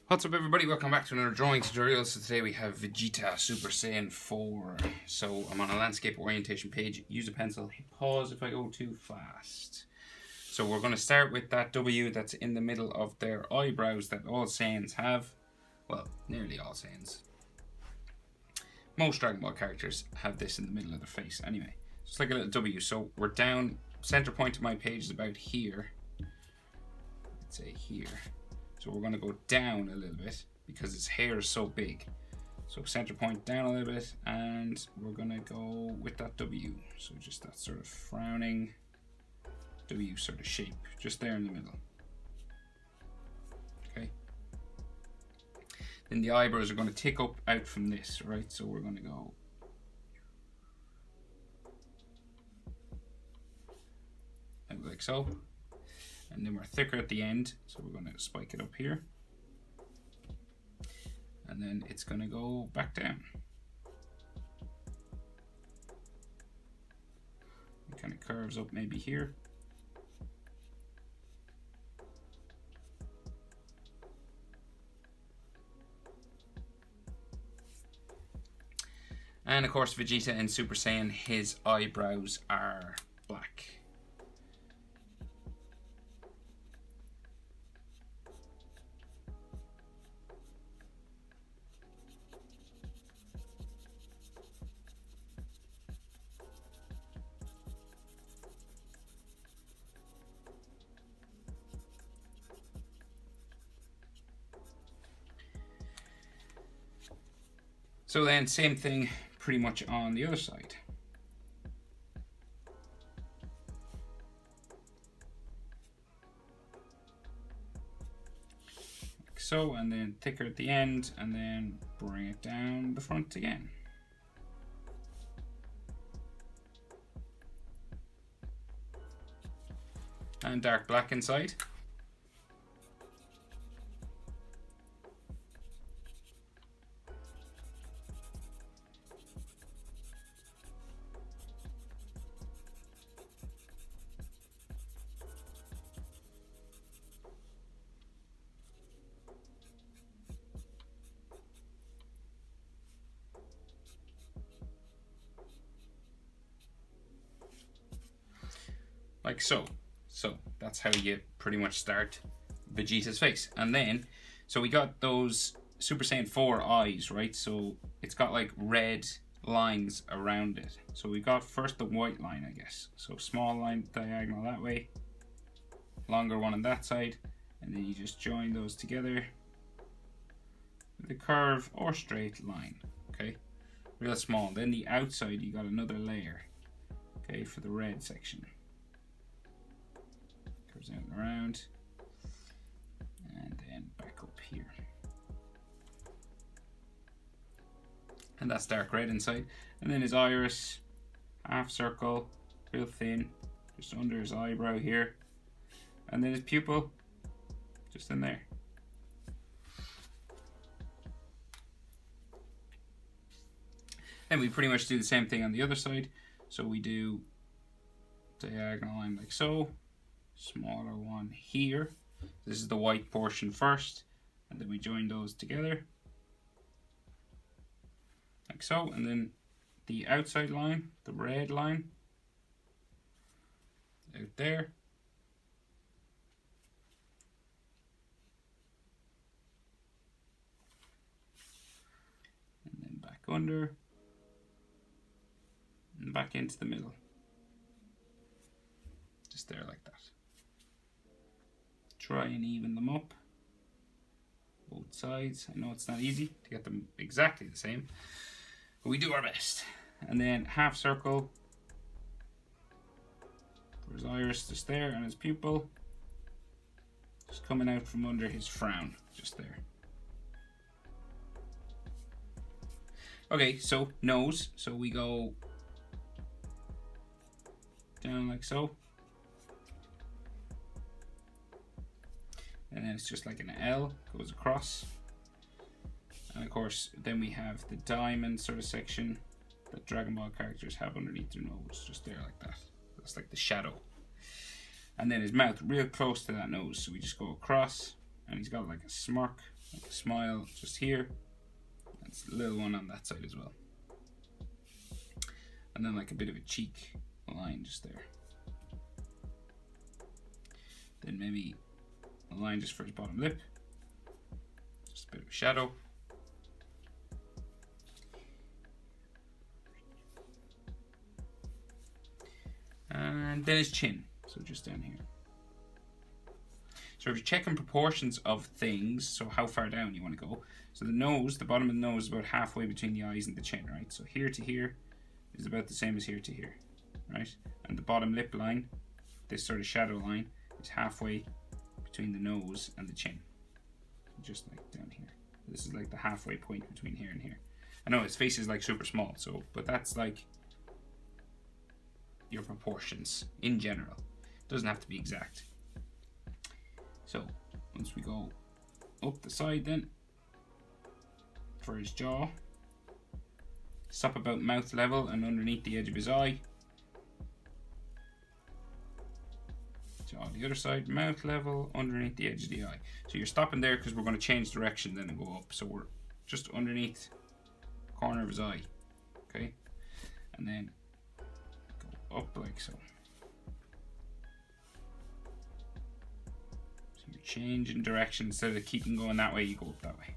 What's up everybody, welcome back to another drawing tutorial. So today we have Vegeta Super Saiyan 4. So I'm on a landscape orientation page. Use a pencil, hit pause if I go too fast. So we're going to start with that W that's in the middle of their eyebrows that all Saiyans have. Well, nearly all Saiyans. Most Dragon Ball characters have this in the middle of their face anyway. So it's like a little W. So we're down, center point of my page is about here. Let's say here. So we're going to go down a little bit because his hair is so big. So center point down a little bit, and we're going to go with that W. So just that sort of frowning W sort of shape, just there in the middle. Okay. Then the eyebrows are going to tick up out from this, right? So we're going to go like so. And then we're thicker at the end, so we're going to spike it up here. And then it's going to go back down. It kind of curves up maybe here. And of course Vegeta in Super Saiyan, his eyebrows are black. So then same thing pretty much on the other side. Like so, and then thicker at the end, and then bring it down the front again. And dark black inside. Like so. So that's how you pretty much start Vegeta's face. And then, so we got those Super Saiyan 4 eyes, right? So it's got like red lines around it. So we got first the white line, I guess. So small line diagonal that way, longer one on that side, and then you just join those together with a curve or straight line, okay? Real small. Then the outside, you got another layer, okay, for the red section. Curves out and around, and then back up here. And that's dark red inside. And then his iris, half circle, real thin, just under his eyebrow here. And then his pupil, just in there. And we pretty much do the same thing on the other side. So we do diagonal line like so, smaller one here. This is the white portion first, and then we join those together. Like so, and then the outside line, the red line, out there. And then back under, and back into the middle. Just there like that. Try and even them up, both sides. I know it's not easy to get them exactly the same, but we do our best. And then half circle for his iris, just there, and his pupil, just coming out from under his frown, just there. Okay, so nose, so we go down like so. And then it's just like an L, goes across. And of course, then we have the diamond sort of section that Dragon Ball characters have underneath their nose, just there like that. That's like the shadow. And then his mouth real close to that nose, so we just go across and he's got like a smirk, like a smile just here. That's a little one on that side as well. And then like a bit of a cheek line just there. Then maybe a line just for his bottom lip. Just a bit of a shadow. And then his chin, so just down here. So if you're checking proportions of things, so how far down you want to go. So the nose, the bottom of the nose is about halfway between the eyes and the chin, right? So here to here is about the same as here to here, right? And the bottom lip line, this sort of shadow line, is halfway between the nose and the chin. Just like down here. This is like the halfway point between here and here. I know his face is like super small, so but that's like your proportions in general. It doesn't have to be exact. So once we go up the side then for his jaw, stop about mouth level and underneath the edge of his eye. Jaw the other side, mouth level, underneath the edge of the eye. So you're stopping there because we're going to change direction then and go up. So we're just underneath the corner of his eye, okay? And then go up like so. So you're changing direction. Instead of keeping going that way, you go up that way.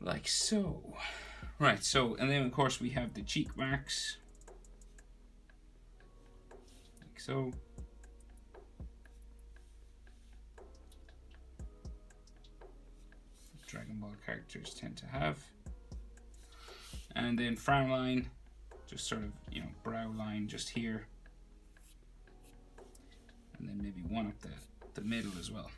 Like so. Right, so, and then of course we have the cheek marks. Like so. Dragon Ball characters tend to have. And then frown line, just sort of, you know, brow line just here. And then maybe one up the middle as well.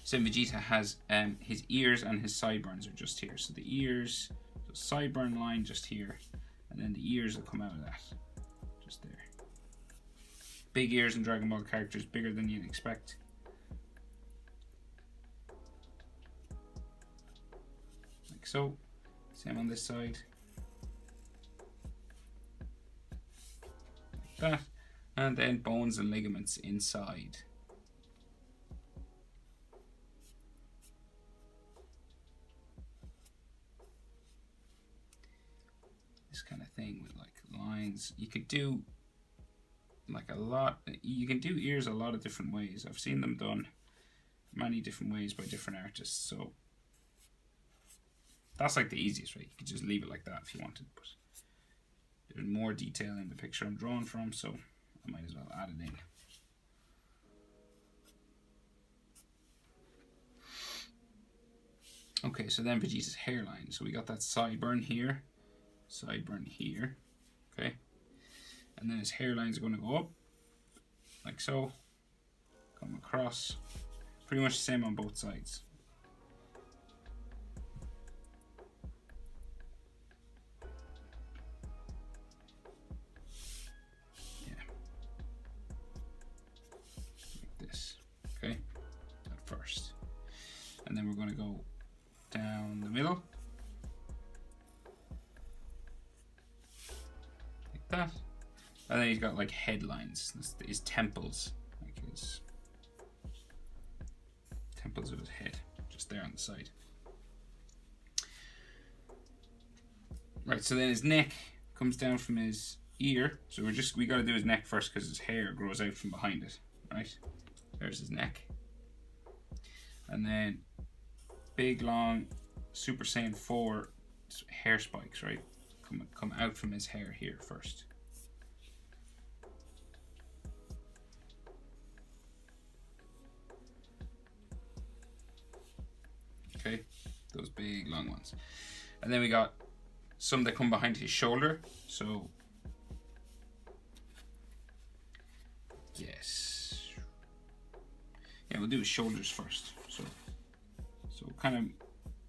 So Vegeta has his ears and his sideburns are just here. So the ears, the sideburn line just here, and then the ears will come out of that, just there. Big ears in Dragon Ball characters, bigger than you'd expect. Like so. Same on this side. Like that. And then bones and ligaments inside. This kind of thing with like lines. You could do like a lot. You can do ears a lot of different ways. I've seen them done many different ways by different artists. So that's like the easiest way. You could just leave it like that if you wanted. But there's more detail in the picture I'm drawing from, so I might as well add it in. Okay, so then Vegeta's hairline. So we got that sideburn here. Sideburn here, okay, and then his hairline is going to go up like so, come across, pretty much the same on both sides. Yeah, like this, okay, at first, and then we're going to go down the middle. That, and then he's got like headlines. His temples, like his temples of his head, just there on the side. Right, so then his neck comes down from his ear. So we got to do his neck first because his hair grows out from behind it. Right, there's his neck, and then big long Super Saiyan 4 hair spikes, right? Come out from his hair here first. Okay, those big long ones. And then we got some that come behind his shoulder. So, yes. Yeah, we'll do his shoulders first. So kind of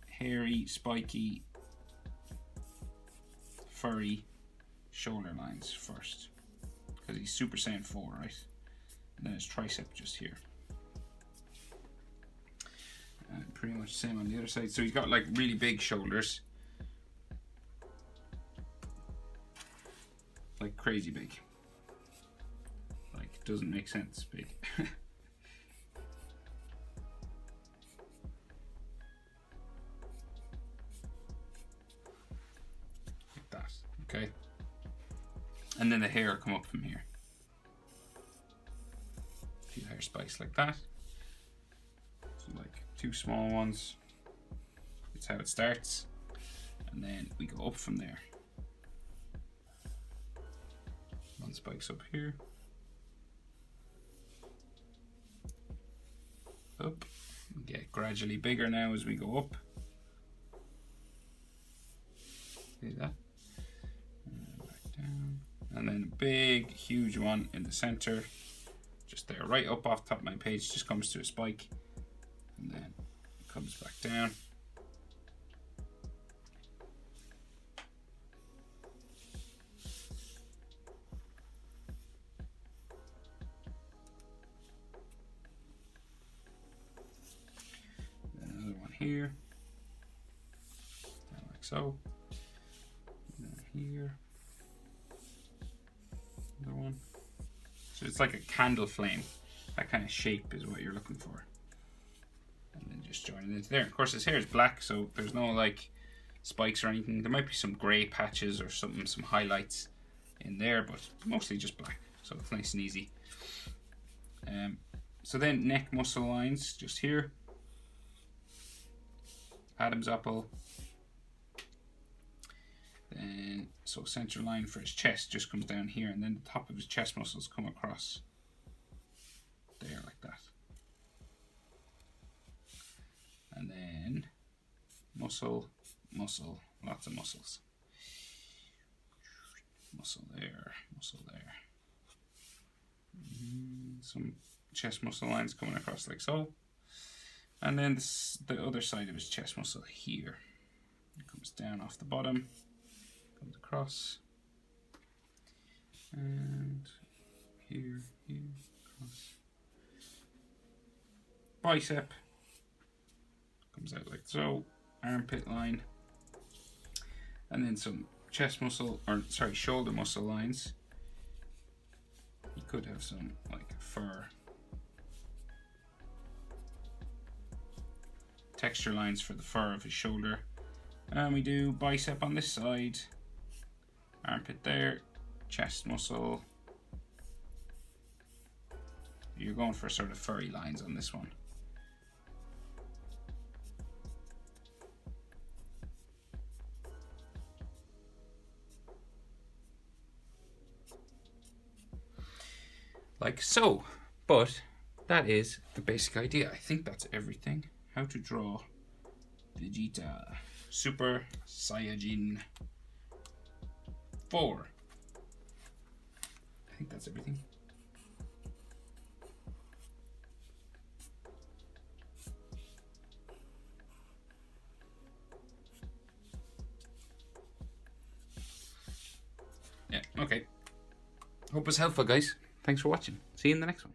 hairy, spiky, furry shoulder lines first, because he's Super Saiyan 4, right? And then his tricep just here. And pretty much the same on the other side. So he's got like really big shoulders. Like crazy big. Like doesn't make sense big. Like that, okay? And then the hair come up from here. A few hair spikes like that. So like 2 small ones. That's how it starts. And then we go up from there. 1 spikes up here. Up. We get gradually bigger now as we go up. See that? And back down. And then a big, huge one in the center. Just there, right up off the top of my page, just comes to a spike. And then it comes back down. Here, like so, and then here, another one. So it's like a candle flame. That kind of shape is what you're looking for. And then just join it into there. Of course, his hair is black, so there's no like spikes or anything. There might be some gray patches or something, some highlights in there, but mostly just black. So it's nice and easy. So then neck muscle lines just here. Adam's apple. Then so center line for his chest just comes down here, and then the top of his chest muscles come across there like that. And then muscle, muscle, lots of muscles. Muscle there, muscle there. Some chest muscle lines coming across like so. And then the other side of his chest muscle here. It comes down off the bottom, comes across, and here, across. Bicep comes out like so. Armpit line, and then some chest muscle, or sorry, shoulder muscle lines. You could have some like fur. Texture lines for the fur of his shoulder, and we do bicep on this side, armpit there, chest muscle. You're going for sort of furry lines on this one. Like so, but that is the basic idea. I think that's everything. How to draw Vegeta Super Saiyajin 4. I think that's everything. Yeah, okay. Hope it's helpful, guys. Thanks for watching. See you in the next one.